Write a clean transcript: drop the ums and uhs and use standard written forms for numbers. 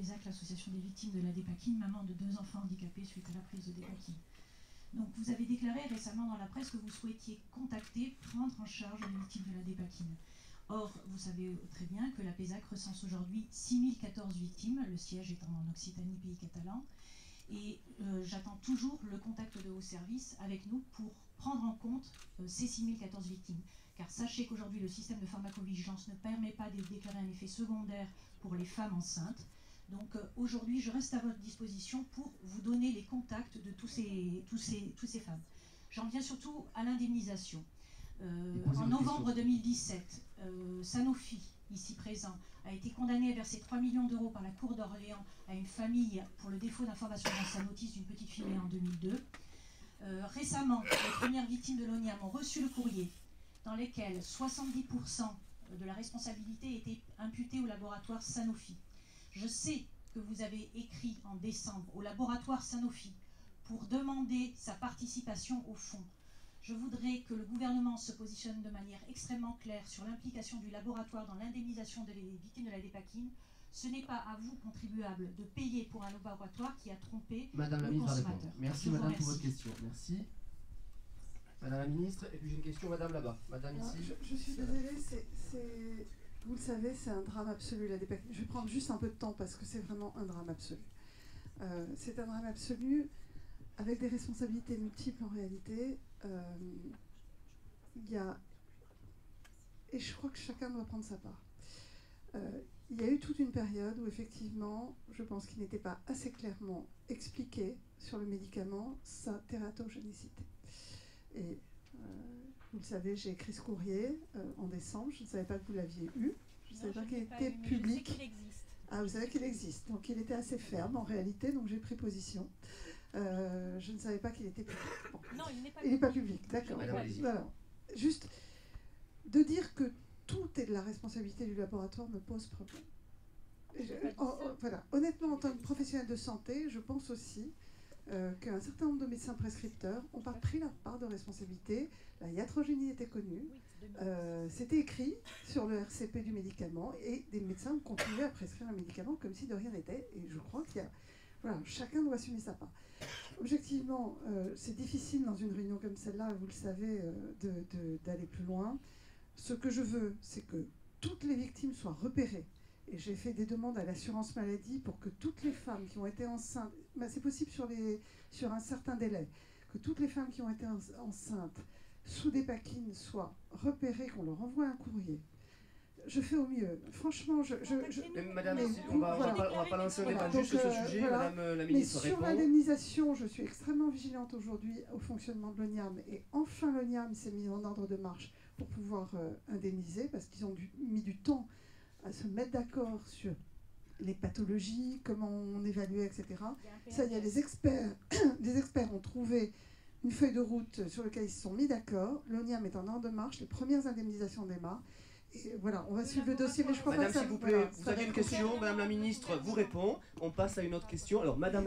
l'APESAC, l'association des victimes de la dépakine, maman de 2 enfants handicapés suite à la prise de dépakine. Donc vous avez déclaré récemment dans la presse que vous souhaitiez contacter, prendre en charge les victimes de la dépakine. Or, vous savez très bien que l'APESAC recense aujourd'hui 6014 victimes, le siège étant en Occitanie, pays catalan, et j'attends toujours le contact de vos services avec nous pour prendre en compte ces 6014 victimes. Car sachez qu'aujourd'hui, le système de pharmacovigilance ne permet pas de déclarer un effet secondaire pour les femmes enceintes. Donc aujourd'hui, je reste à votre disposition pour vous donner les contacts de tous ces femmes. J'en viens surtout à l'indemnisation. En novembre 2017, Sanofi, ici présent, a été condamné à verser 3 millions d'euros par la Cour d'Orléans à une famille pour le défaut d'information dans sa notice d'une petite fille née en 2002. Récemment, les premières victimes de l'ONIAM ont reçu le courrier dans lequel 70% de la responsabilité était imputée au laboratoire Sanofi. Je sais que vous avez écrit en décembre au laboratoire Sanofi pour demander sa participation au fonds. Je voudrais que le gouvernement se positionne de manière extrêmement claire sur l'implication du laboratoire dans l'indemnisation des victimes de la dépakine. Ce n'est pas à vous, contribuables, de payer pour un laboratoire qui a trompé Madame la le ministre consommateur. Merci Madame pour votre question. Merci. Madame la ministre, et puis j'ai une question Madame là-bas. Madame ici. Je suis désolée, vous le savez, c'est un drame absolu la dépakine. Je vais prendre juste un peu de temps parce que c'est vraiment un drame absolu. C'est un drame absolu avec des responsabilités multiples en réalité. Et je crois que chacun doit prendre sa part. Il y a eu toute une période où effectivement, je pense qu'il n'était pas assez clairement expliqué sur le médicament sa tératogénicité. Et vous le savez, j'ai écrit ce courrier en décembre, je ne savais pas que vous l'aviez eu, je ne savais pas qu'il était public. Je sais qu'il existe. Ah, vous savez qu'il existe, donc il était assez ferme en réalité, donc j'ai pris position. Je ne savais pas qu'il était public. Bon. Non, il n'est pas public. Il n'est pas public, d'accord. Voilà. Juste de dire que tout est de la responsabilité du laboratoire me pose problème. Voilà. Honnêtement, en tant que professionnel de santé, je pense aussi qu'un certain nombre de médecins prescripteurs n'ont pas pris leur part de responsabilité. La iatrogénie était connue, c'était écrit sur le RCP du médicament et des médecins continuaient à prescrire un médicament comme si de rien n'était. Et je crois qu'il y a... Voilà, chacun doit assumer sa part. Objectivement, c'est difficile dans une réunion comme celle-là, vous le savez, d'aller plus loin. Ce que je veux, c'est que toutes les victimes soient repérées. Et j'ai fait des demandes à l'assurance maladie pour que toutes les femmes qui ont été enceintes, c'est possible sur un certain délai, que toutes les femmes qui ont été enceintes sous dépakine soient repérées, qu'on leur envoie un courrier. Je fais au mieux. Franchement, Madame, on va pas lancer un débat juste sur ce sujet. Voilà. Madame la ministre répond. Sur l'indemnisation, je suis extrêmement vigilante aujourd'hui au fonctionnement de l'ONIAM. Et enfin, l'ONIAM s'est mis en ordre de marche pour pouvoir indemniser, parce qu'ils ont mis du temps à se mettre d'accord sur les pathologies, comment on évaluait, etc. Ça y est, les experts ont trouvé une feuille de route sur laquelle ils se sont mis d'accord. L'ONIAM est en ordre de marche, les premières indemnisations démarrent. Et voilà, on va suivre le dossier, mais je crois Madame, pas que ça... s'il vous plaît, vous avez une question, Madame la ministre vous répond. On passe à une autre question. Alors, Madame